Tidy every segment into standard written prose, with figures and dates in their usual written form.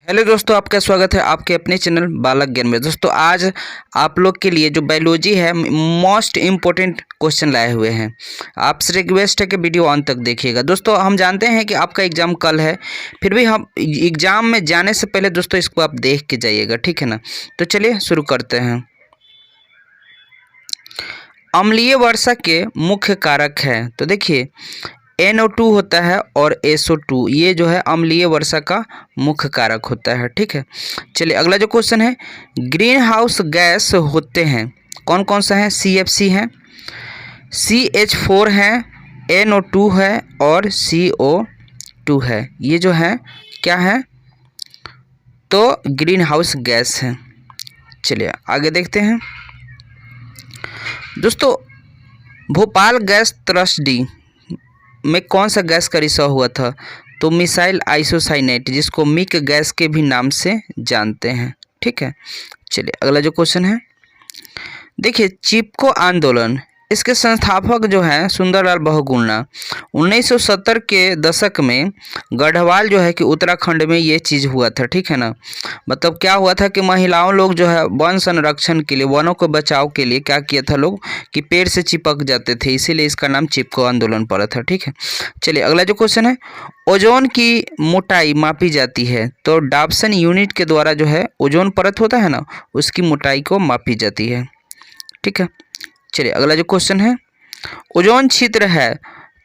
Hello दोस्तों, आपका स्वागत है आपके अपने चैनल बालक ज्ञान में। दोस्तों आज आप लोग के लिए जो बायोलॉजी है मोस्ट इम्पोर्टेंट क्वेश्चन लाए हुए हैं। आपसे रिक्वेस्ट है कि वीडियो अंत तक देखिएगा। दोस्तों हम जानते हैं कि आपका एग्ज़ाम कल है, फिर भी हम एग्ज़ाम में जाने से पहले दोस्तों इसको आप देख के जाइएगा, ठीक है ना। तो चलिए शुरू करते हैं। अम्लीय वर्षा के मुख्य कारक हैं, तो देखिए NO2 होता है और SO2, ये जो है अम्लीय वर्षा का मुख्य कारक होता है, ठीक है। चलिए अगला जो क्वेश्चन है, ग्रीन हाउस गैस होते हैं कौन कौन सा है? CFC है, CH4 है, NO2 है और CO2 है। ये जो है क्या है? तो ग्रीन हाउस गैस है। चलिए आगे देखते हैं दोस्तों, भोपाल गैस त्रस्डी में कौन सा गैस का रिसाव हुआ था? तो मिसाइल आइसोसाइनेट, जिसको मिक गैस के भी नाम से जानते हैं, ठीक है। चलिए अगला जो क्वेश्चन है, देखिए चिपको आंदोलन, इसके संस्थापक जो हैं सुंदरलाल बहुगुणा। 1970 के दशक में गढ़वाल जो है कि उत्तराखंड में ये चीज़ हुआ था, ठीक है ना। मतलब क्या हुआ था कि महिलाओं लोग जो है वन संरक्षण के लिए, वनों को बचाव के लिए क्या किया था लोग कि पेड़ से चिपक जाते थे, इसीलिए इसका नाम चिपको आंदोलन पड़ा था, ठीक है। चलिए अगला जो क्वेश्चन है, ओजोन की मोटाई मापी जाती है, तो डाप्सन यूनिट के द्वारा जो है ओजोन परत होता है ना, उसकी मोटाई को मापी जाती है, ठीक है। चलिए अगला जो क्वेश्चन है, ओजोन छिद्र है,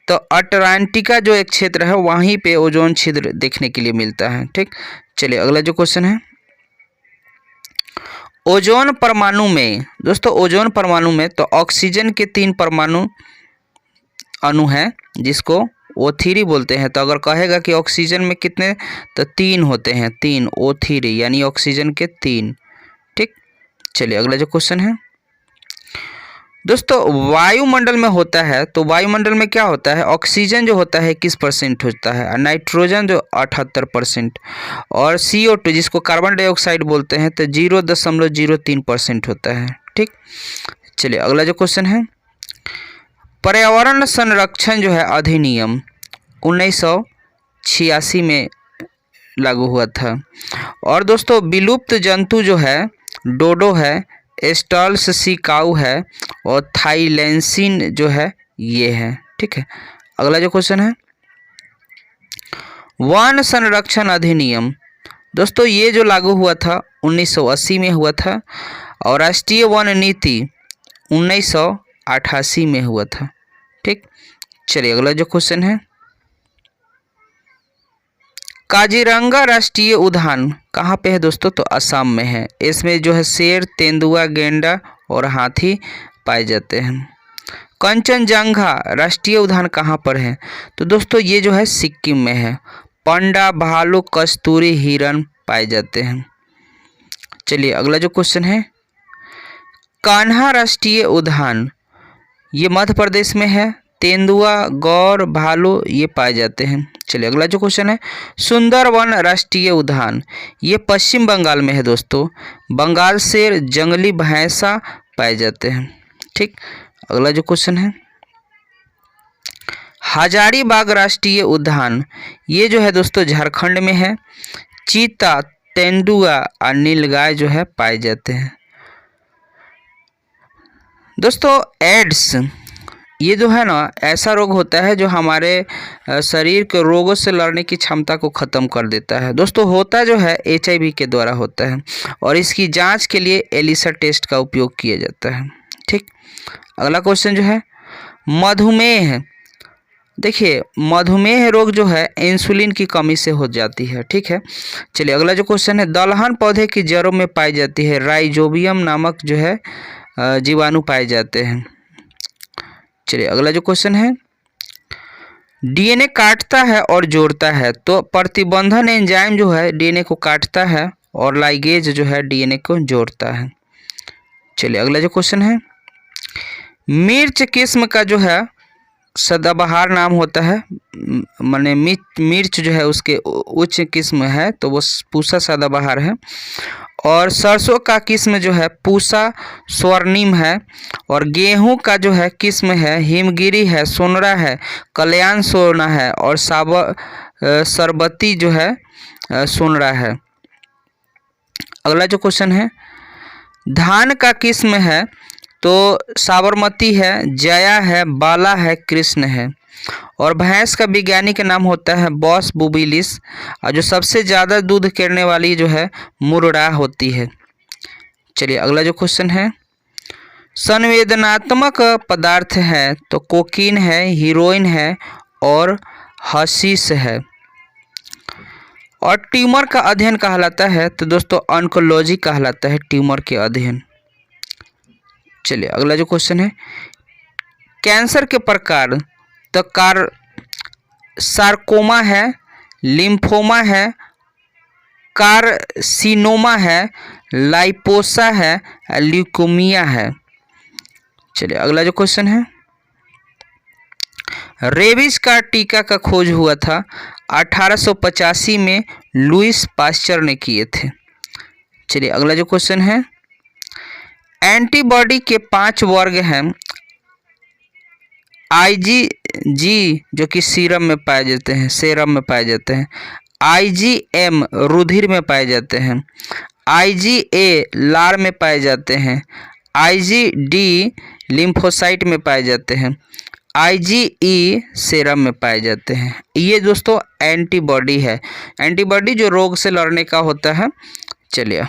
तो अटलांटिका जो एक क्षेत्र है वहीं पे ओजोन छिद्र देखने के लिए मिलता है, ठीक। चलिए अगला जो क्वेश्चन है, ओजोन परमाणु में, दोस्तों ओजोन परमाणु में तो ऑक्सीजन के 3 परमाणु अणु हैं जिसको O3 बोलते हैं। तो अगर कहेगा कि ऑक्सीजन में कितने, तो 3 होते हैं, 3 O3 यानी ऑक्सीजन के 3, ठीक। चलिए अगला जो क्वेश्चन है दोस्तों, वायुमंडल में होता है, तो वायुमंडल में क्या होता है? ऑक्सीजन जो होता है 21% होता है, नाइट्रोजन जो 78% और CO2 जिसको कार्बन डाइऑक्साइड बोलते हैं तो 0.03% होता है, ठीक। चलिए अगला जो क्वेश्चन है, पर्यावरण संरक्षण जो है अधिनियम 1986 में लागू हुआ था। और दोस्तों विलुप्त जंतु जो है डोडो है, एस्टल्स सी काऊ है और थाईलैंसिन जो है ये है, ठीक है। अगला जो क्वेश्चन है, वन संरक्षण अधिनियम, दोस्तों ये जो लागू हुआ था 1980 में हुआ था और राष्ट्रीय वन नीति 1988 में हुआ था, ठीक। चलिए अगला जो क्वेश्चन है, काजीरंगा राष्ट्रीय उद्यान कहाँ पे है दोस्तों? तो असम में है। इसमें जो है शेर, तेंदुआ, गेंडा और हाथी पाए जाते हैं। कंचनजंगा राष्ट्रीय उद्यान कहाँ पर है? तो दोस्तों ये जो है सिक्किम में है। पंडा, भालू, कस्तूरी, हिरन पाए जाते हैं। चलिए अगला जो क्वेश्चन है, कान्हा राष्ट्रीय उद्यान, ये मध्य प्रदेश में है। तेंदुआ, गौर, भालू ये पाए जाते हैं। चलिए अगला जो क्वेश्चन है, सुंदरवन राष्ट्रीय उद्यान, ये पश्चिम बंगाल में है दोस्तों। बंगाल शेर, जंगली भैंसा पाए जाते हैं, ठीक। अगला जो क्वेश्चन है, हजारीबाग राष्ट्रीय उद्यान, ये जो है दोस्तों झारखंड में है। चीता, तेंदुआ और नीलगाय जो है पाए जाते हैं। दोस्तों एड्स, ये जो है ना ऐसा रोग होता है जो हमारे शरीर के रोगों से लड़ने की क्षमता को ख़त्म कर देता है। दोस्तों होता जो है HIV के द्वारा होता है और इसकी जांच के लिए एलिसा टेस्ट का उपयोग किया जाता है, ठीक। अगला क्वेश्चन जो है, मधुमेह, देखिए मधुमेह रोग जो है इंसुलिन की कमी से हो जाती है, ठीक है। चलिए अगला जो क्वेश्चन है, दलहन पौधे की जड़ों में पाई जाती है राइजोबियम नामक जो है जीवाणु पाए जाते हैं। चलिए अगला जो क्वेश्चन है, DNA काटता है और जोड़ता है, तो प्रतिबंधन एंजाइम जो है DNA को काटता है और लाइगेज जो है DNA को जोड़ता है। चलिए अगला जो क्वेश्चन है, मिर्च किस्म का जो है सदाबहार नाम होता है, माने मिर्च जो है उसके उच्च किस्म है तो वो पूसा सदाबहार है। और सरसों का किस्म जो है पूसा स्वर्णिम है और गेहूं का जो है किस्म है हिमगिरी है, सोनरा है, कल्याण सोना है और सरबती जो है सोनरा है। अगला जो क्वेश्चन है, धान का किस्म है तो साबरमती है, जया है, बाला है, कृष्ण है। और भैंस का वैज्ञानिक नाम होता है बॉस बुबिलिस। और जो सबसे ज़्यादा दूध करने वाली जो है मुर्रा होती है। चलिए अगला जो क्वेश्चन है, संवेदनात्मक पदार्थ है तो कोकीन है, हीरोइन है और हशीश है। और ट्यूमर का अध्ययन कहलाता है तो दोस्तों ऑन्कोलॉजी कहलाता है ट्यूमर के अध्ययन। चलिए अगला जो क्वेश्चन है, कैंसर के प्रकार तो सार्कोमा है, लिम्फोमा है, कार्सिनोमा है, लाइपोसा है, ल्यूकेमिया है। चलिए अगला जो क्वेश्चन है, रेबीज का टीका का खोज हुआ था 1885 में लुईस पास्चर ने किए थे। चलिए अगला जो क्वेश्चन है, एंटीबॉडी के 5 वर्ग हैं। IgG जो कि सीरम में पाए जाते हैं, सेरम में पाए जाते हैं। IgM रुधिर में पाए जाते हैं। IgA लार में पाए जाते हैं। IgD लिम्फोसाइट में पाए जाते हैं। IgE सेरम में पाए जाते हैं। ये दोस्तों एंटीबॉडी है, एंटीबॉडी जो रोग से लड़ने का होता है। चलिए